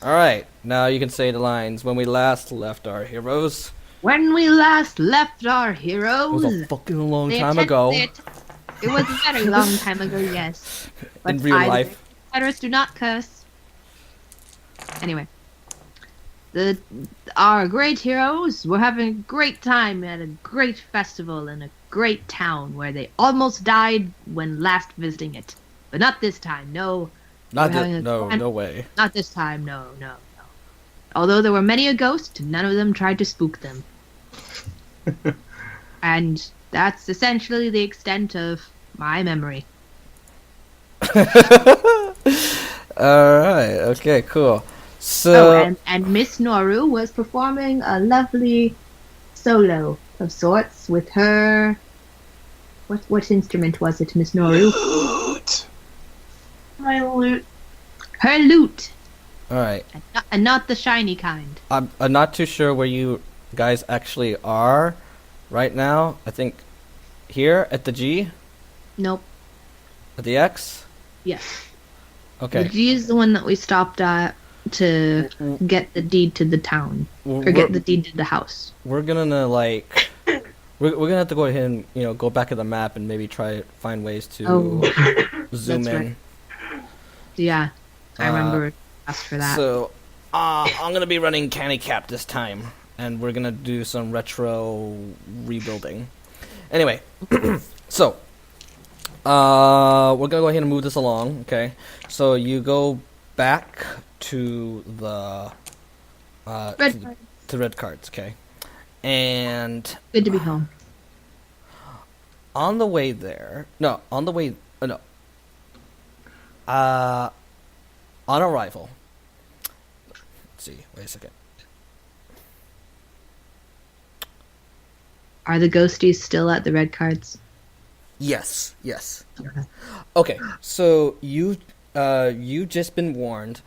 Alright, now you can say the lines. When we last left our heroes. When we last left our It was a heroes, fucking long they time atten- ago. they att- it was a very long time ago, yes. But In real I, the life. pirates, do not curse. Anyway, our great heroes were having a great time at a great festival in a great town where they almost died when last visiting it. But not this time, no. Not We're having this. a No, grand- no way. Not this time, no. Although there were many a ghost, none of them tried to spook them. And that's essentially the extent of my memory. Alright, okay, cool. So. And Miss Noru was performing a lovely solo of sorts with her. What instrument was it, Miss Noru? My loot. Her lute, Alright. and not the shiny kind. I'm not too sure where you guys actually are right now. I think here at the G? Nope. At the X? Yes. Okay. The G is the one that we stopped at to get the deed to the town, or We're, get the deed to the house. we're gonna like we're gonna have to go ahead and go back at the map and maybe try to find ways to zoom that's in. right. Yeah, I remember asked for that. So I'm gonna be running Canny Cap this time, and we're gonna do some retro rebuilding. Anyway, so we're gonna go ahead and move this along. Okay, so you go back to the to red cards. Okay, and Good to be home. on the way there, no, on the way, no, on arrival. Let's see. Wait a second. Are the ghosties still at the red cards? Yes. Okay. So you just been warned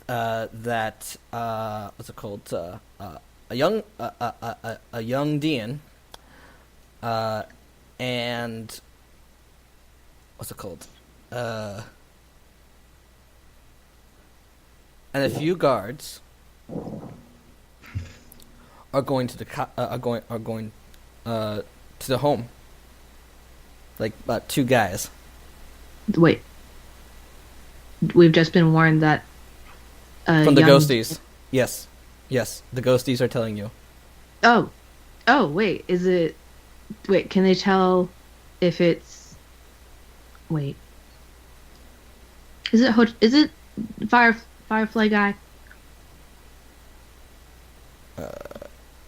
that what's it called? A young Dean and what's it called? And a few guards are going to the to the home. Like about two guys. Wait. We've just been warned that From the young- ghosties. Yes. The ghosties are telling you. Oh, wait. Is it? Wait, can they tell if it's? Wait. Is it Firefly guy?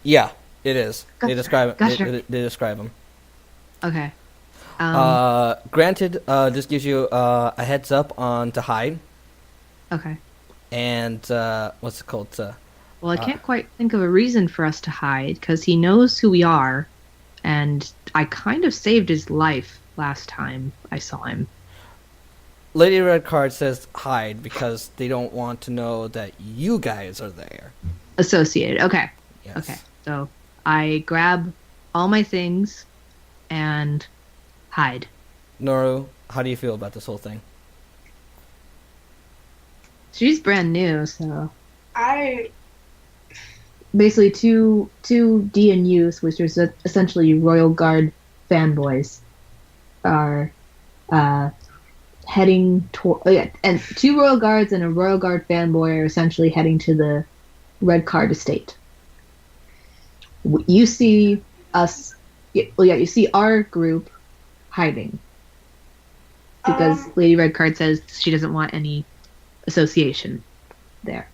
Yeah, it is. They Gotcha. describe Gotcha. they describe them. Okay. Granted, this gives you a heads up on to hide Okay. and what's it called? Well, I can't quite think of a reason for us to hide because he knows who we are, and I kind of saved his life last time I saw him. Lady Red Card says hide because they don't want to know that you guys are there. Associated. Okay. Yes. Okay. So I grab all my things and hide. Noru, how do you feel about this whole thing? She's brand new, so I basically two DNUs, which are essentially Royal Guard fanboys, are heading toward. And two Royal Guards and a Royal Guard fanboy are essentially heading to the Red Card estate. You see us. Well, yeah, you see our group hiding because Lady Red Card says she doesn't want any association there,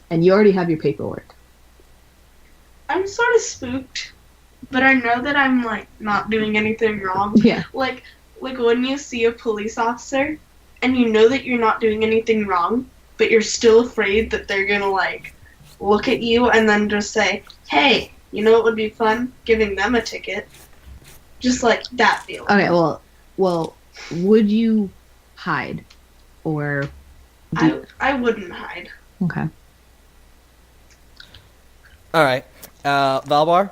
and you already have your paperwork. I'm sort of spooked, but I know that I'm like not doing anything wrong. Yeah. Like when you see a police officer and you know that you're not doing anything wrong, but you're still afraid that they're gonna like look at you and then just say, "Hey, you know what would be fun? Giving them a ticket." Just like that feeling. Okay, well, would you hide, or I wouldn't hide. okay? All right, Valbar.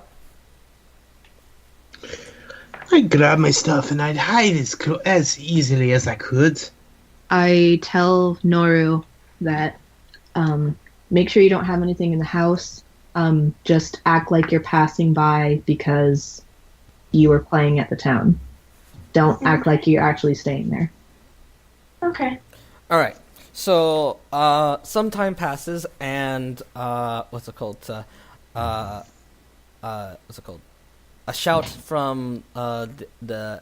I'd grab my stuff and I'd hide as easily as I could. I tell Noru that Make sure you don't have anything in the house. Just act like you're passing by because you were playing at the town. Don't act like you're actually staying there. Okay. All right. So some time passes, and what's it called? What's it called? A shout from the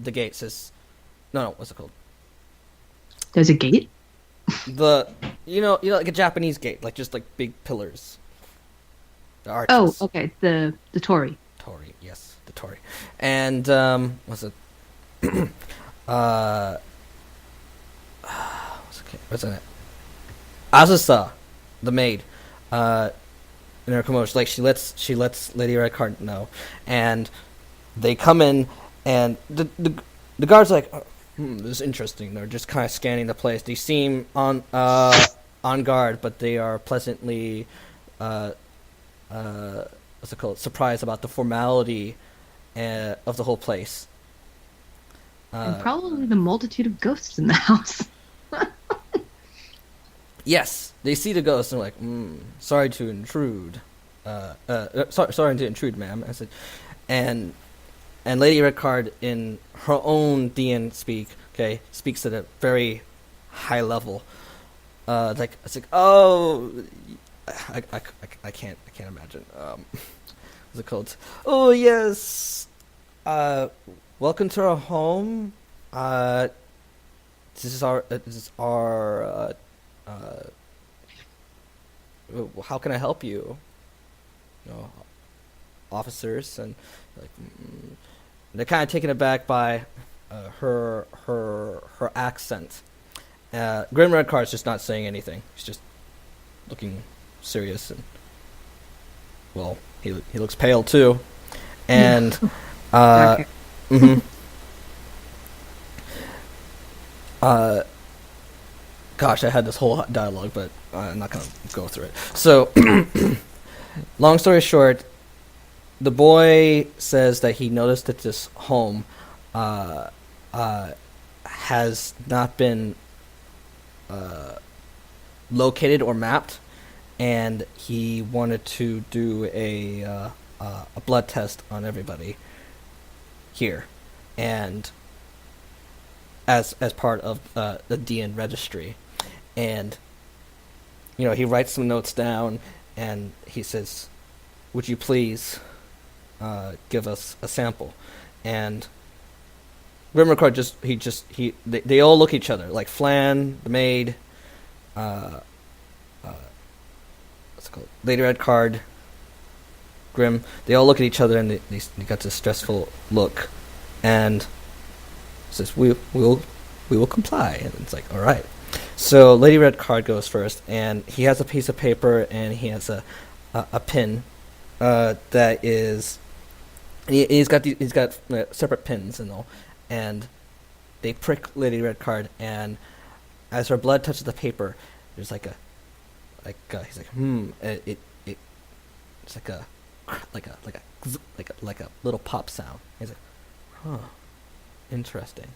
gate says, no, what's it called? There's a gate? You know, like a Japanese gate, like just like big pillars. The arches. Oh, okay. The Tory. Torii, yes, the Torii. And what's it? What's in it? Azusa, the maid, in her commotion, like she lets Lady Redcard know, and they come in, and the guards are like, oh, this is interesting. They're just kind of scanning the place. They seem on guard, but they are pleasantly what's it called? Surprised about the formality of the whole place. And probably the multitude of ghosts in the house. Yes, they see the ghost and they're like, sorry to intrude. Sorry to intrude, ma'am. I said, and Lady Redcard, in her own DN speak, speaks at a very high level. It's like, oh, I can't imagine. What's it called? Oh yes. Welcome to our home. This is our. How can I help you? You know, officers, and like they're kind of taken aback by her accent. Grim Redcard's just not saying anything. He's just looking serious, and well, he looks pale too, and Okay. mm-hmm. Gosh, I had this whole dialogue, but I'm not gonna go through it. So, long story short, the boy says that he noticed that this home has not been located or mapped, and he wanted to do a blood test on everybody here, and as part of the DN registry. And, you know, he writes some notes down, and he says, would you please give us a sample? And Grimricard they all look at each other, like Flan, the maid, what's it called? Lady Redcard, Grim. They all look at each other, and they got this stressful look, and says, we will comply. And it's like, all right. So Lady Redcard goes first, and he has a piece of paper, and he has a pin that is. He's got separate pins and all, and they prick Lady Redcard, and as her blood touches the paper, there's he's like it's like a little pop sound. He's like, huh, interesting.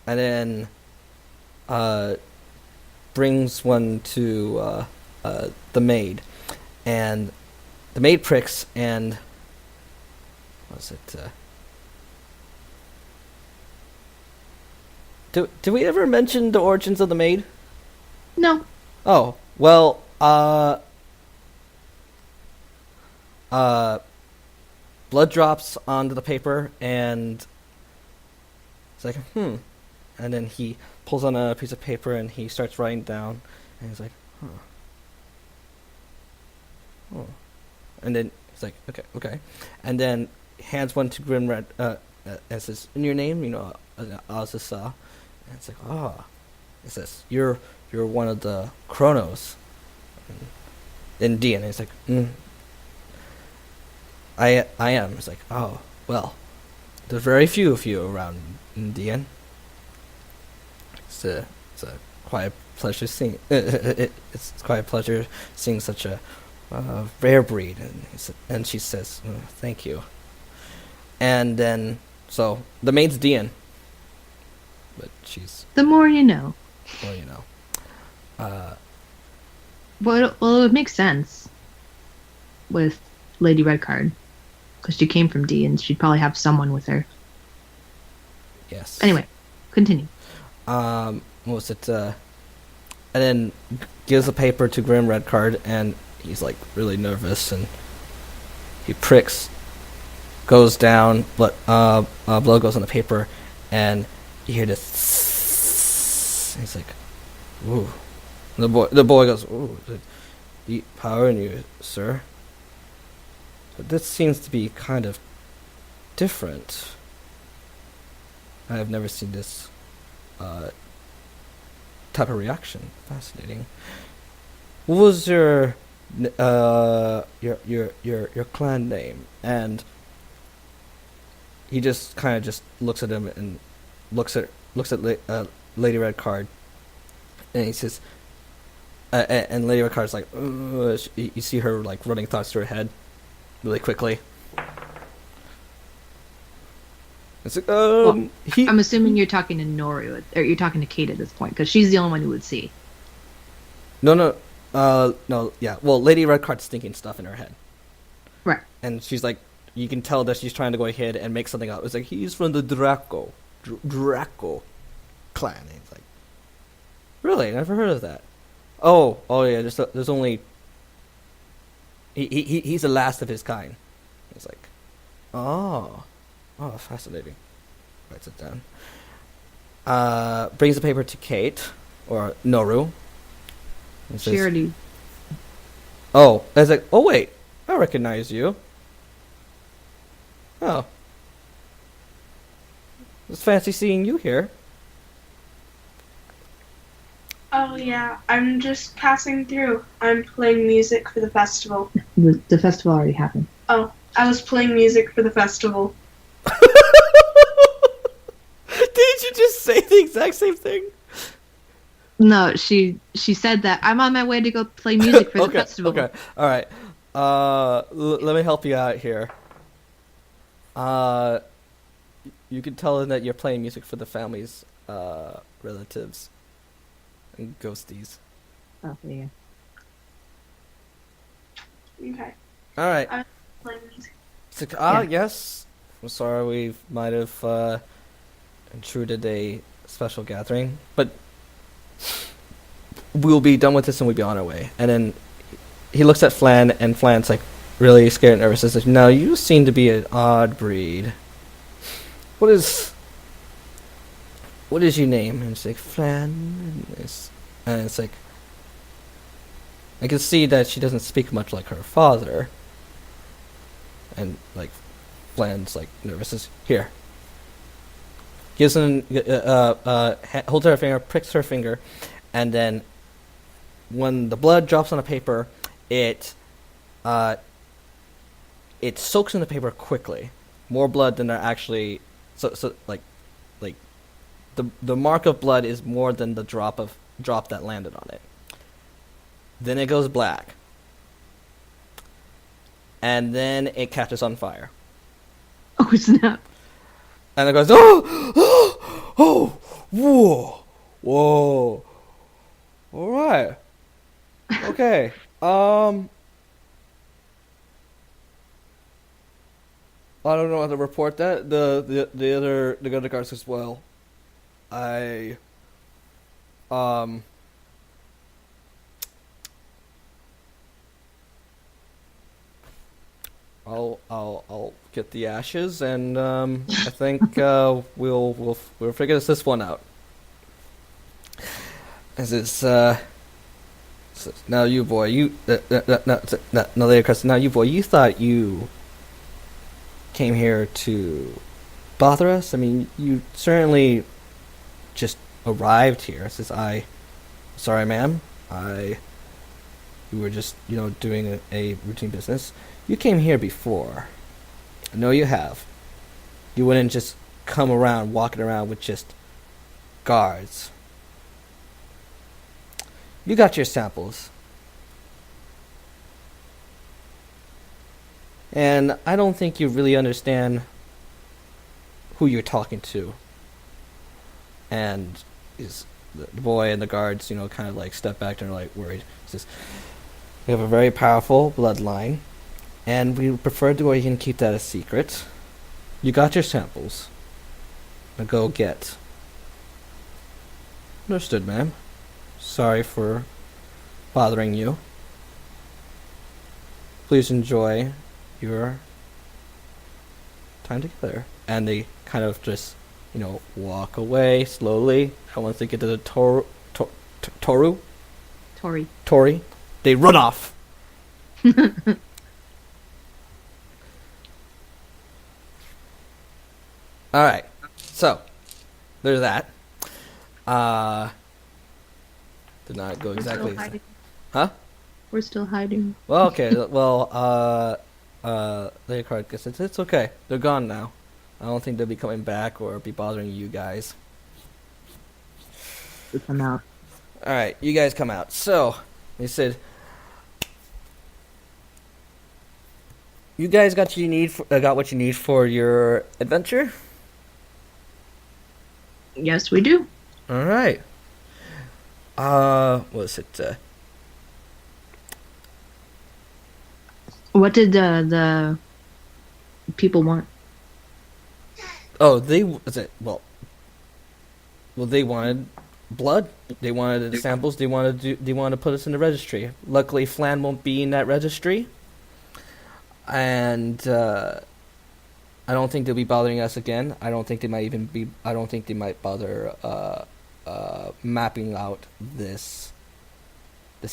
And then brings one to the maid, and the maid pricks, and what's it? Do we ever mention the origins of the maid? No. Oh, well, blood drops onto the paper, and it's like, and then he pulls on a piece of paper, and he starts writing down, and he's like, oh. And then he's like, okay. And then hands one to Grim Red, and says, in your name, Azusa. And it's like, it says, you're one of the Chronos in D. And he's like, I am. It's like, oh, well, there's very few of you around in DN. It's a quite a pleasure seeing. It's quite a pleasure seeing such a rare breed. And she says, thank you. And then, so the maid's DN, but she's The more you know. well, Well, it would make sense with Lady Redcard because she came from D, and she'd probably have someone with her. Yes. Anyway, continue. What was it? And then gives the paper to Grim Redcard, and he's like really nervous, and he pricks, goes down, but blood goes on the paper, and you hear this. He's like, "Ooh." The boy goes, "Ooh, deep power in you, sir. But this seems to be kind of different. I have never seen this type of reaction. Fascinating. What was your clan name?" And he just kind of just looks at him and looks at Lady Redcard, and he says, and Lady Redcard's like, you see her like running thoughts through her head, really quickly. It's like, I'm assuming you're talking to Noru, or you're talking to Kate at this point, because she's the only one who would see. No, yeah. Well, Lady Redcard's thinking stuff in her head. Right. And she's like, you can tell that she's trying to go ahead and make something up. It's like, he's from the Draco clan. And it's like, really? Never heard of that. Oh yeah. There's only. He's the last of his kind. It's like, oh, fascinating. Writes it down. Brings the paper to Kate or Noru. And She says, already. oh, I was like, oh wait, I recognize you. Oh, it's fancy seeing you here. Oh yeah, I'm just passing through. I'm playing music for the festival. The festival already happened. Oh, I was playing music for the festival. Did you just say the exact same thing? No, she said that I'm on my way to go play music for the festival. Okay, all right. Let me help you out here. You can tell them that you're playing music for the family's relatives and ghosties. Oh, yeah. Okay, All right. playing music. It's like, Yeah. yes. I'm sorry we might have intruded a special gathering, but we'll be done with this and we'll be on our way. And then he looks at Flan, and Flan's like really scared and nervous. He says, "Now you seem to be an odd breed. What is your name?" And it's like, "Flan." And it's like, I can see that she doesn't speak much like her father. And like, Flan's like nervous. Says, "Here." Gives him, holds her finger, pricks her finger, and then when the blood drops on the paper, it soaks in the paper quickly. More blood than there actually. So like the mark of blood is more than the drop that landed on it. Then it goes black, and then it catches on fire. Oh snap! And it goes, oh, whoa, all right, okay, I don't know how to report that. The other guard says, well, I'll get the ashes, and I think we'll figure this one out. As it's now you boy, now later, Chris, now you boy, you thought you came here to bother us? I mean, you certainly just arrived here. Says, sorry, ma'am, we were just doing a routine business. You came here before. I know you have. You wouldn't just come around walking around with just guards. You got your samples. And I don't think you really understand who you're talking to. And is the boy and the guards, kind of like step back and are like worried. He says, "We have a very powerful bloodline, and we prefer to go ahead and keep that a secret. You got your samples. Now go get." "Understood, ma'am. Sorry for bothering you. Please enjoy your time together." And they kind of just, walk away slowly. And once they get to the Tori, they run off. Alright, so, there's that. Did not go exactly. Still hiding. Huh? We're still hiding. Well, okay. Well, Lady Card guess it's okay. They're gone now. I don't think they'll be coming back or be bothering you guys. We come out. All right, you guys come out. So they said, "You guys got what you need for your adventure." Yes, we do. All right. What was it? What did the people want? Oh, they wanted blood. They wanted the samples. They wanted to put us in the registry. Luckily, Flan won't be in that registry, and I don't think they'll be bothering us again. I don't think they might bother mapping out this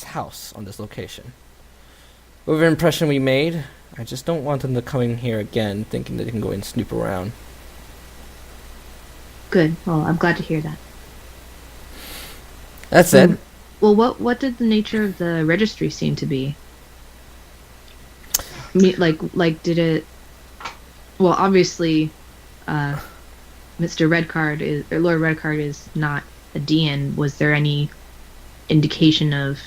house on this location. Whatever impression we made, I just don't want them to come in here again thinking that they can go and snoop around. Good. Well, I'm glad to hear that. That's it. Well, what did the nature of the registry seem to be? Like did it? Well, obviously, Mr. Redcard or Lord Redcard is not a DN. Was there any indication of,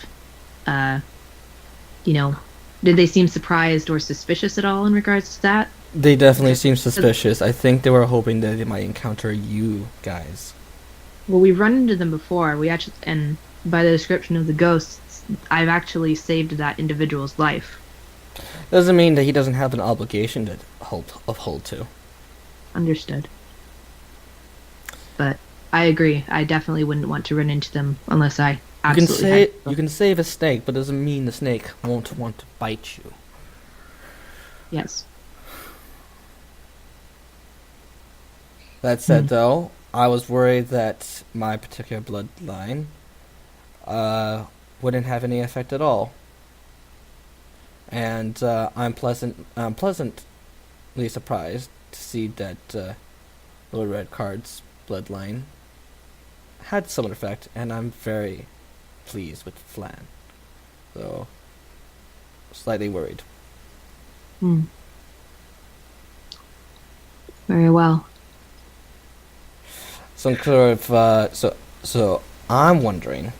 did they seem surprised or suspicious at all in regards to that? They definitely seem suspicious. I think they were hoping that they might encounter you guys. Well, we've run into them before. And by the description of the ghosts, I've actually saved that individual's life. Doesn't mean that he doesn't have an obligation to uphold to. Understood. But I agree. I definitely wouldn't want to run into them unless I absolutely had to. You can save a snake, but doesn't mean the snake won't want to bite you. Yes. That said, though, I was worried that my particular bloodline wouldn't have any effect at all. And I'm pleasantly surprised to see that Lord Redcard's bloodline had some effect, and I'm very pleased with Flan. So, slightly worried. Very well. Some sort of so I'm wondering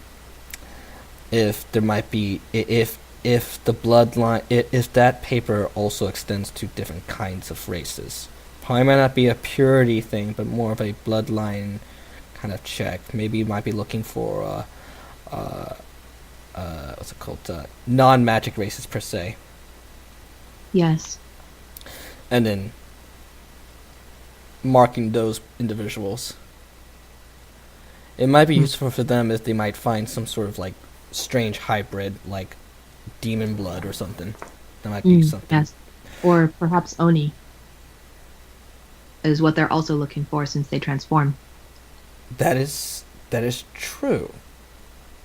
if there might be if the bloodline if that paper also extends to different kinds of races. Probably might not be a purity thing, but more of a bloodline kind of check. Maybe you might be looking for what's it called? Non-magic races per se, Yes. and then marking those individuals. It might be useful for them if they might find some sort of like strange hybrid, like demon blood or something. That might be something. Yes. Or perhaps Oni is what they're also looking for since they transform. That is true.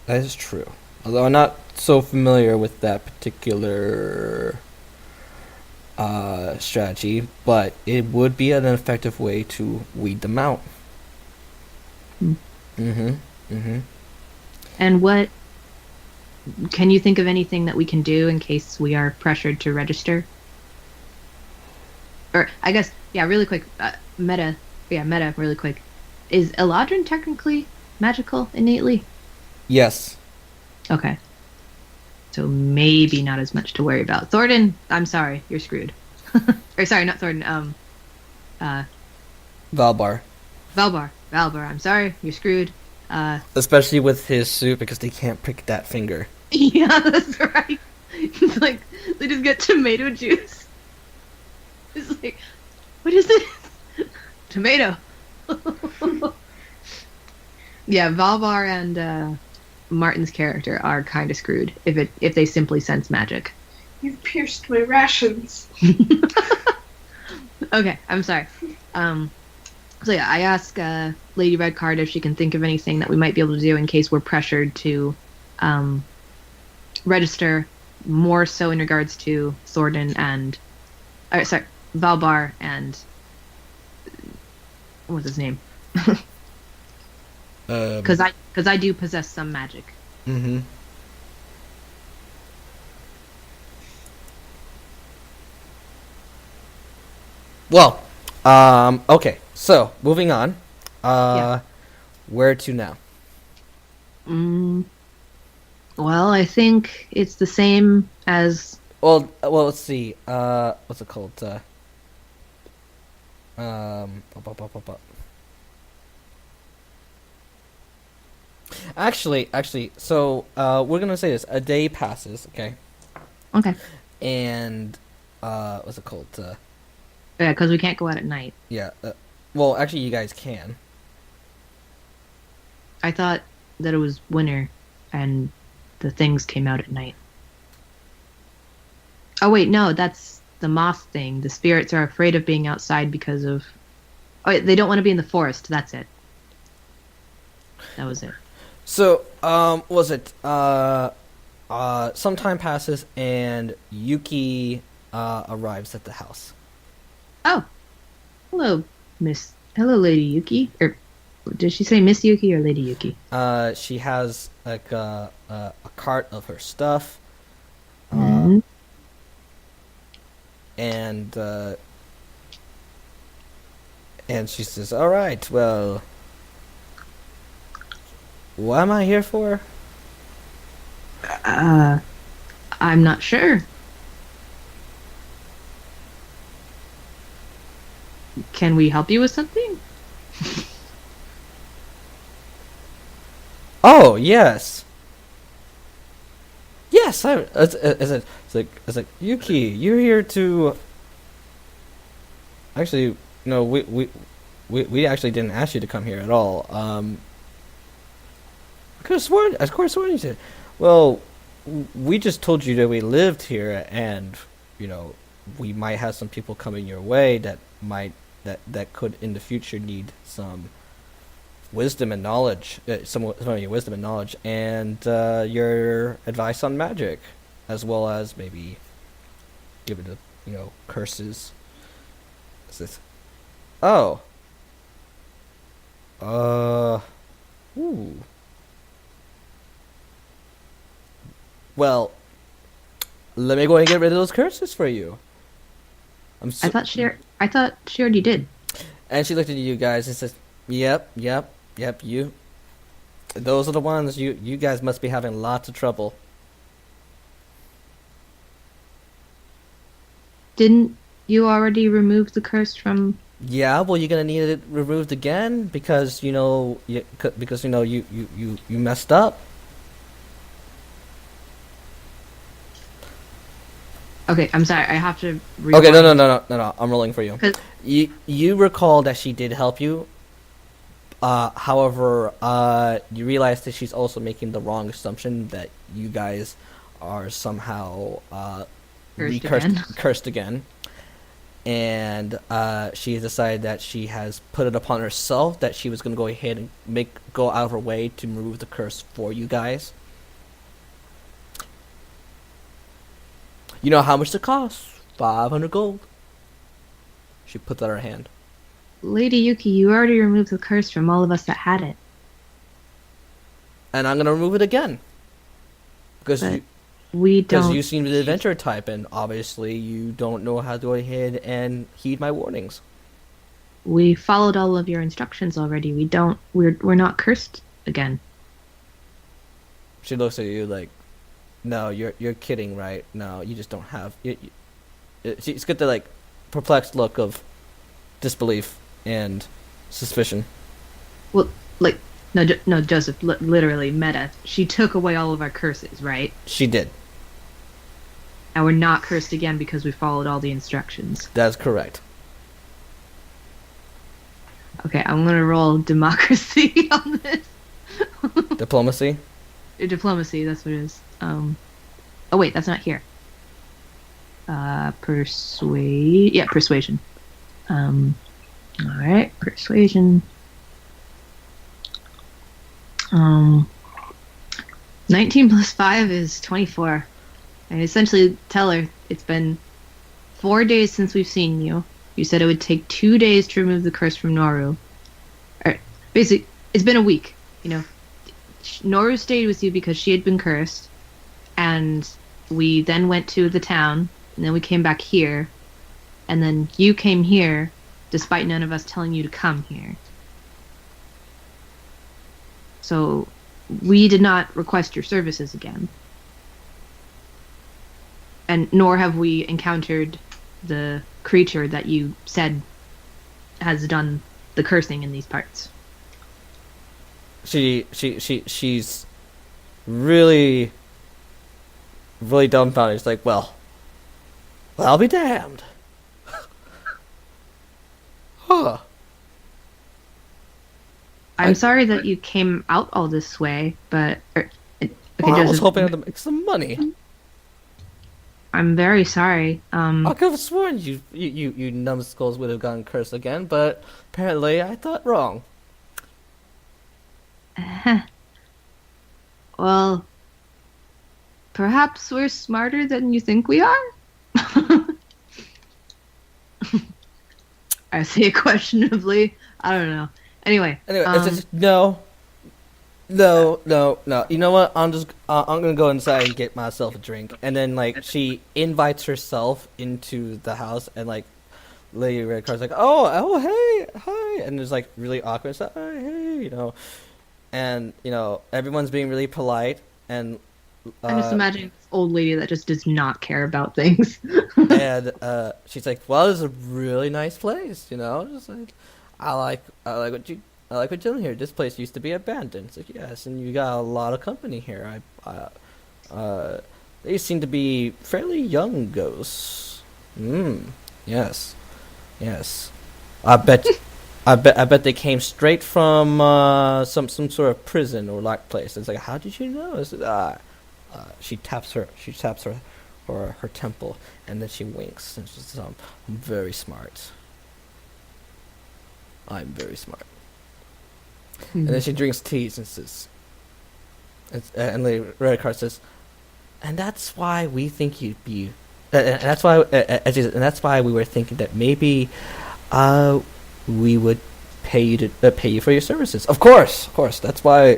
That is true. Although I'm not so familiar with that particular strategy, but it would be an effective way to weed them out. And what can you think of anything that we can do in case we are pressured to register? Or I guess, really quick, meta, really quick. Is Eladrin technically magical innately? Yes. Okay. So maybe not as much to worry about. Thornton, I'm sorry, you're screwed. Or sorry, not Thornton. Valbar. Valbar, I'm sorry, you're screwed. Especially with his suit because they can't prick that finger. Yeah, that's right. It's like they just get tomato juice. It's like, what is this? Tomato. Yeah, Valvar and Martin's character are kind of screwed if they simply sense magic. You've pierced my rations. Okay, I'm sorry. So yeah, I ask Lady Redcard if she can think of anything that we might be able to do in case we're pressured to register, more so in regards to Thornton and, Valbar and what's his name? Because I do possess some magic. Mm-hmm. Well, okay. So moving on. Yeah. Where to now? Well, I think it's the same as. Well, let's see. What's it called? Actually, so we're gonna say this. A day passes, okay, Okay. and what's it called? Yeah, because we can't go out at night. Yeah. Well, actually, you guys can. I thought that it was winter, and the things came out at night. Oh wait, no, that's the moth thing. The spirits are afraid of being outside because of. Oh, wait, they don't want to be in the forest. That's it. That was it. So, was it some time passes and Yuki arrives at the house. Oh, hello, Miss. Hello, Lady Yuki. Or did she say Miss Yuki or Lady Yuki? She has like a cart of her stuff. Mhm. And she says, "All right, well, what am I here for?" I'm not sure. Can we help you with something? Oh, yes. Yes, it's like Yuki, you're here to. Actually, no, we actually didn't ask you to come here at all. I could have sworn you said. Well, we just told you that we lived here, and we might have some people coming your way that could in the future need some wisdom and knowledge, some of your wisdom and knowledge, and your advice on magic, as well as maybe give it curses. Oh. Ooh. Well, let me go and get rid of those curses for you. I thought she already did. And she looked at you guys and says, "Yep, you. Those are the ones. You guys must be having lots of trouble." Didn't you already remove the curse from? Yeah, well, you're gonna need it removed again because you messed up. Okay, I'm sorry. I have to. Okay, no. I'm rolling for you. 'Cause- You recall that she did help you. However, you realize that she's also making the wrong assumption that you guys are somehow cursed again. And she decided that she has put it upon herself that she was going to go ahead and go out of her way to remove the curse for you guys. You know how much it costs? 500 gold. She put that in her hand. Lady Yuki, you already removed the curse from all of us that had it. And I'm going to remove it again. Because But we don't. you seem the adventure type, and obviously you don't know how to go ahead and heed my warnings. We followed all of your instructions already. We don't. We're not cursed again. She looks at you like, "No, you're kidding, right? No, you just don't have." She's got the like perplexed look of disbelief and suspicion. Well, like No, no, Joseph, literally, Meta. She took away all of our curses, right? She did. And we're not cursed again because we followed all the instructions. That's correct. Okay, I'm gonna roll democracy on this. Diplomacy. Diplomacy, that's what it is. Oh wait, that's not here. Persuade. Yeah, persuasion. All right, persuasion. 19 plus 5 is 24. I essentially tell her it's been 4 days since we've seen you. You said it would take 2 days to remove the curse from Noru. Or basically, it's been a week. You know, Noru stayed with you because she had been cursed, and we then went to the town, and then we came back here, and then you came here, despite none of us telling you to come here. So, we did not request your services again. And nor have we encountered the creature that you said has done the cursing in these parts. She's really dumbfounded. She's like, well, I'll be damned. Huh. I'm sorry that you came out all this way, but okay, Well, I was Joseph, hoping to make some money. I'm very sorry. I could have sworn you numbskulls would have gotten cursed again, but apparently I thought wrong. Well, perhaps we're smarter than you think we are? I say it questionably. I don't know. Anyway, It's just, no. You know what? I'm gonna go inside and get myself a drink, and then like she invites herself into the house, and like Lady Redcard's like, oh hey hi, and there's like really awkward stuff. Hey, and everyone's being really polite, and I'm just imagining this old lady that just does not care about things. and she's like, well, this is a really nice place, just like I like what you're doing here. This place used to be abandoned. It's like, yes, and you got a lot of company here. They seem to be fairly young ghosts. Yes. I bet they came straight from some sort of prison or locked place. It's like, how did you know? It's, she taps her temple, and then she winks, and she says, I'm very smart. I'm very smart. And then she drinks tea and says, and Lady Redcard says, and that's why we think you'd be, and that's why we were thinking that maybe, we would pay you for your services. Of course. That's why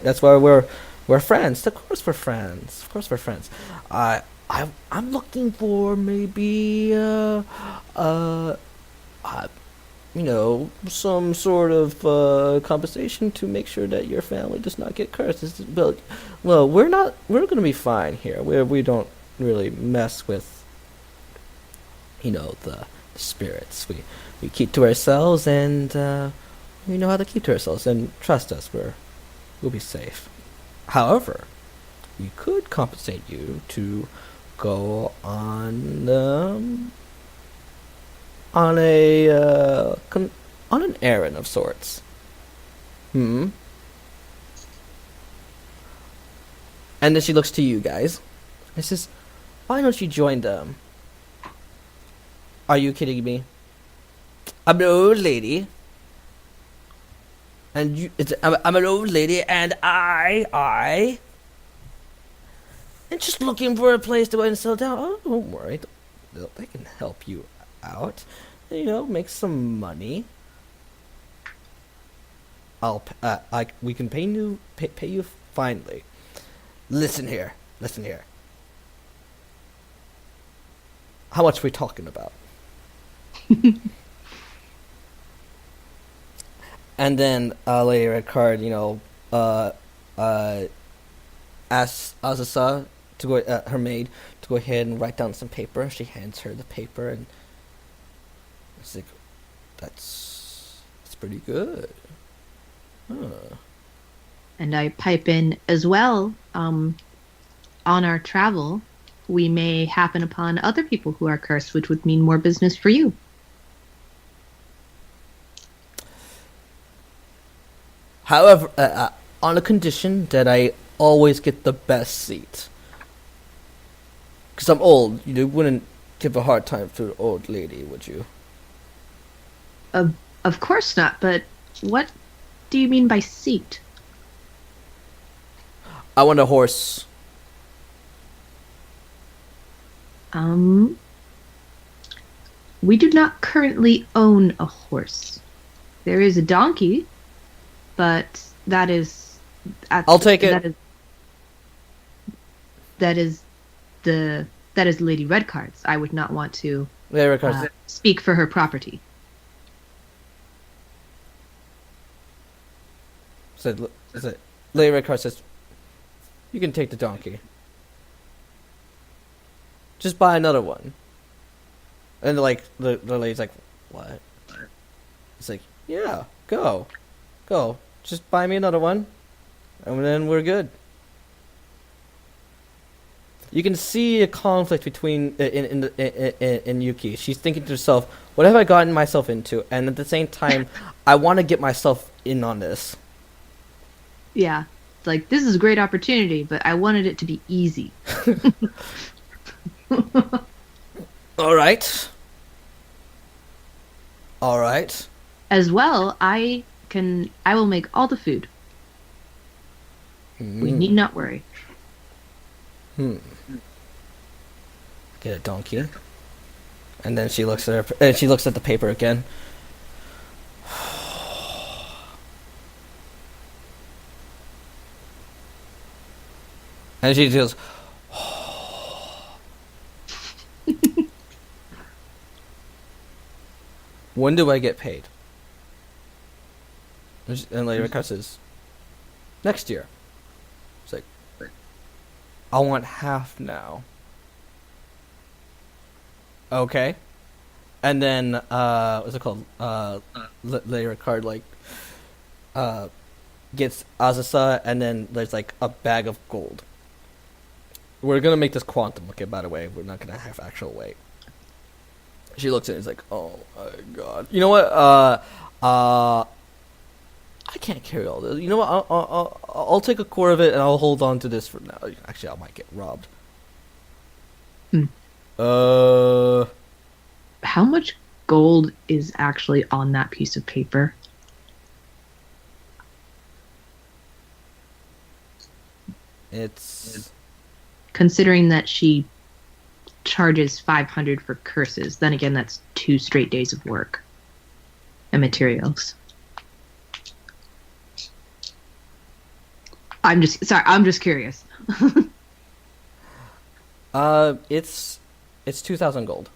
we're friends. Of course we're friends. I'm looking for maybe some sort of compensation to make sure that your family does not get cursed. Well, we're going to be fine here. We don't really mess with, the spirits. We keep to ourselves, and we know how to keep to ourselves. And trust us, we'll be safe. However, we could compensate you to go on an errand of sorts. And then she looks to you guys and says, why don't you join them? Are you kidding me? I'm an old lady. And I'm an old lady, and I am just looking for a place to go and settle down. Oh, don't worry. They can help you out. Make some money. We can pay you finally. Listen here. How much are we talking about? And then Lady Redcard, asks Azusa to go, her maid, to go ahead and write down some paper. She hands her the paper, and it's like, that's pretty good. Huh. And I pipe in as well. On our travel, we may happen upon other people who are cursed, which would mean more business for you. However, on a condition that I always get the best seat. Because I'm old, you wouldn't give a hard time to an old lady, would you? Of course not, but what do you mean by seat? I want a horse. We do not currently own a horse. There is a donkey, but that is. I'll take it. That is Lady Redcard's. I would not want to There, Ricardo. speak for her property. Said, Lady Redcard says, you can take the donkey. Just buy another one. And like the lady's like, what? It's like, yeah, go. Just buy me another one, and then we're good. You can see a conflict between in Yuki. She's thinking to herself, what have I gotten myself into? And at the same time, I want to get myself in on this. Yeah. It's like, this is a great opportunity, but I wanted it to be easy. All right. As well, I will make all the food. We need not worry. Get a donkey. And then she looks at the paper again. And she goes, when do I get paid? And Lady Redcard says, next year. It's like, I want half now. Okay. And then, what's it called? Lady Redcard, gets Azusa, and then there's, a bag of gold. We're gonna make this quantum, okay, by the way. We're not gonna have actual weight. She looks at it and is like, oh my god. You know what? I can't carry all this. You know what? I'll take a quarter of it and I'll hold on to this for now. Actually, I might get robbed. How much gold is actually on that piece of paper? It's... Considering that she charges 500 for curses, then again, that's 2 straight days of work and materials. I'm just curious. It's 2,000 gold.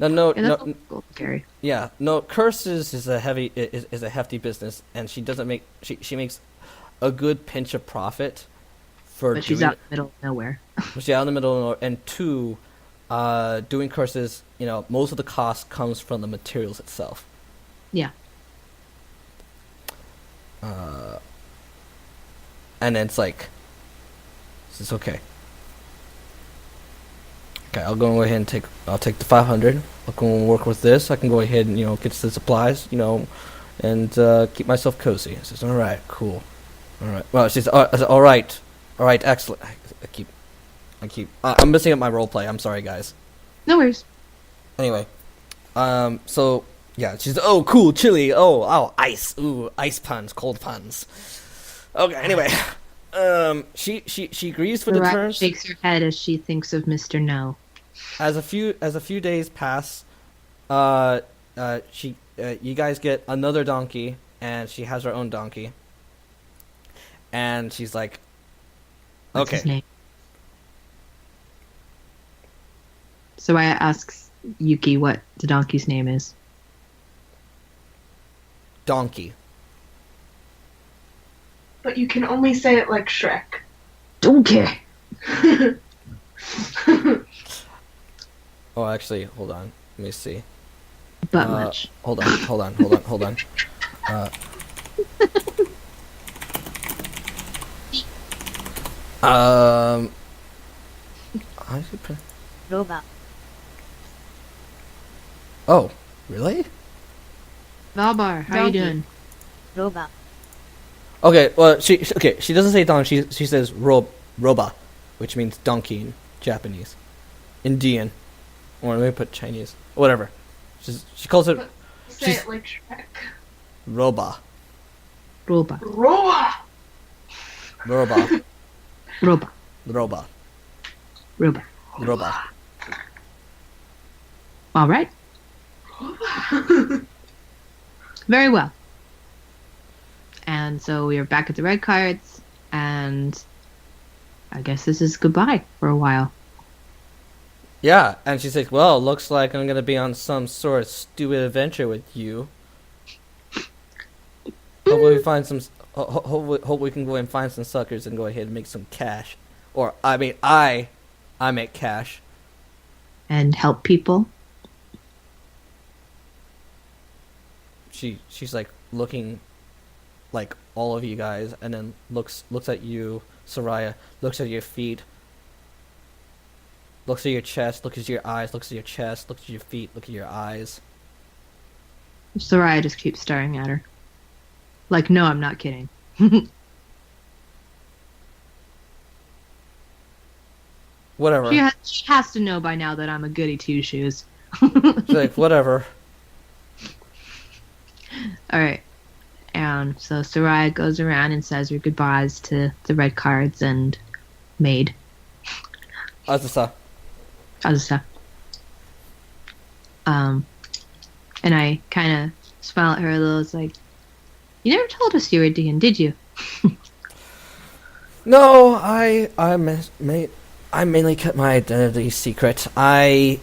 No, Yeah, that's all gold to carry. yeah, no. Curses is a hefty business, and she doesn't make she makes a good pinch of profit for. But she's out in the middle of nowhere. She's out in the middle of nowhere, and 2, doing curses. Most of the cost comes from the materials itself. Yeah. And then it's like, it's okay. Okay, I'll go ahead and take the 500. I'll go and work with this. I can go ahead and get the supplies, and keep myself cozy. I says, all right, cool, all right. Well, she's all right, excellent. I'm messing up my role play. I'm sorry, guys. No worries. Anyway, so yeah, she's cool, chili. Oh, ice. Ooh, ice puns, cold puns. Okay. Anyway, she agrees for the terms. Shakes her head as she thinks of Mr. No. As a few days pass, you guys get another donkey, and she has her own donkey. And she's like, What's okay. his name? So I asks Yuki what the donkey's name is. Donkey. But you can only say it like Shrek. Donkey. Oh, actually, hold on. Let me see. But much. Hold on. Um. How do you put? Roba. Oh, really? Valbar, how you Donkey. doing? Roba. Okay. Well, she doesn't say donkey. She says roba, which means donkey in Japanese, Indian, or let me put Chinese, whatever. She calls it Say She's- it like Shrek. roba, Roba. Roa! roba, Roba. roba, Roba. roba. All right. Very well. And so we are back at the red cards, and I guess this is goodbye for a while. Yeah, and she says, "Well, looks like I'm gonna be on some sort of stupid adventure with you. Hopefully, we find some. Hope we can go and find some suckers and go ahead and make some cash. Or I mean, I make cash. And help people. She's like looking, like all of you guys, and then looks at you, Soraya. Looks at your feet. Looks at your chest. Looks at your eyes. Looks at your chest. Looks at your feet. Look at your eyes. Soraya just keeps staring at her. Like, no, I'm not kidding. Whatever. She has to know by now that I'm a goody two shoes. She's like, whatever. All right. And so Soraya goes around and says her goodbyes to the red cards and maid. Azusa. Other and I kind of smile at her a little. It's like, you never told us you were Dean, did you? No, I mainly kept my identity secret. There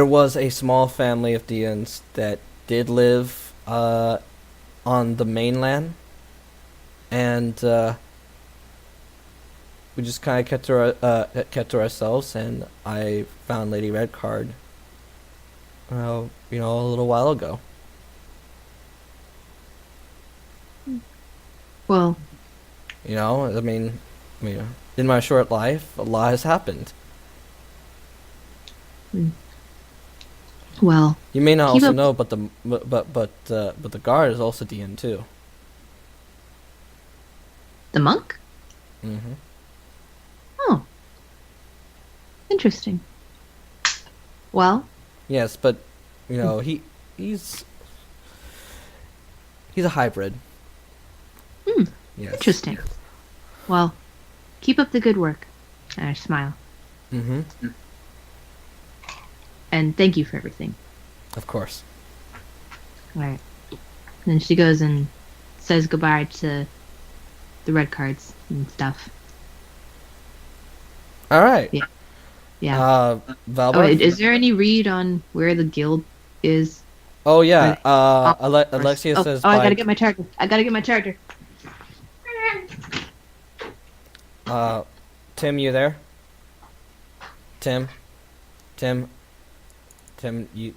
was a small family of Deans that did live on the mainland, and we just kind of kept to ourselves. And I found Lady Redcard, a little while ago. Well, I mean, in my short life, a lot has happened. well, You may not Keep also up- know, but the guard is also DN too. the monk? Mm-hmm. Oh. Interesting. Well, Yes, but he's a hybrid. Hmm. Yes. interesting. Well, keep up the good work. And I smile. Mm-hmm. And thank you for everything. Of course. All right. Then she goes and says goodbye to the red cards and stuff. All right. Yeah. Yeah. Uh, Oh, Valborg. is there any read on where the guild is? Oh yeah. Right. Alexia oh, says. Oh, I by- gotta get my charger. Tim, you there? Tim,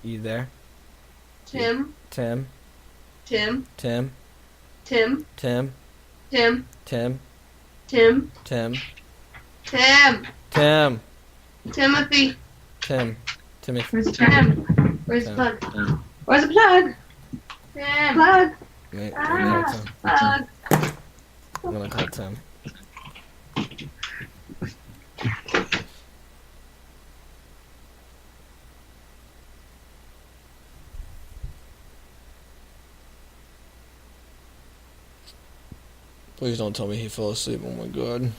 you there? Tim, Tim, Tim, Tim, Tim, Tim, Tim, Tim, Tim, Tim, Tim, Tim, Timothy. Tim, Timmy. Where's the Tim? Where's the plug? Where's the plug? Tim. Plug. Wait, I'm gonna call Tim. Plug. I'm gonna call Tim. Please don't tell me he fell asleep. Oh my god.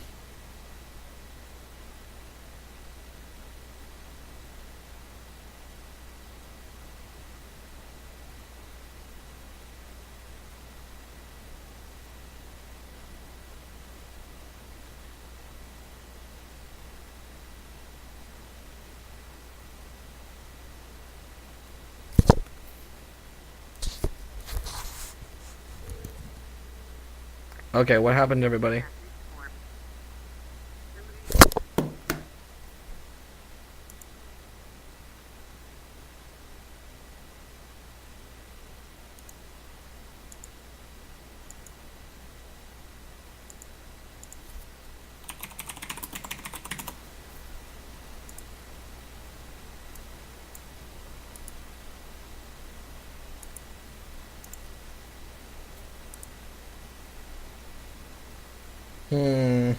Okay, what happened to everybody? Hmm.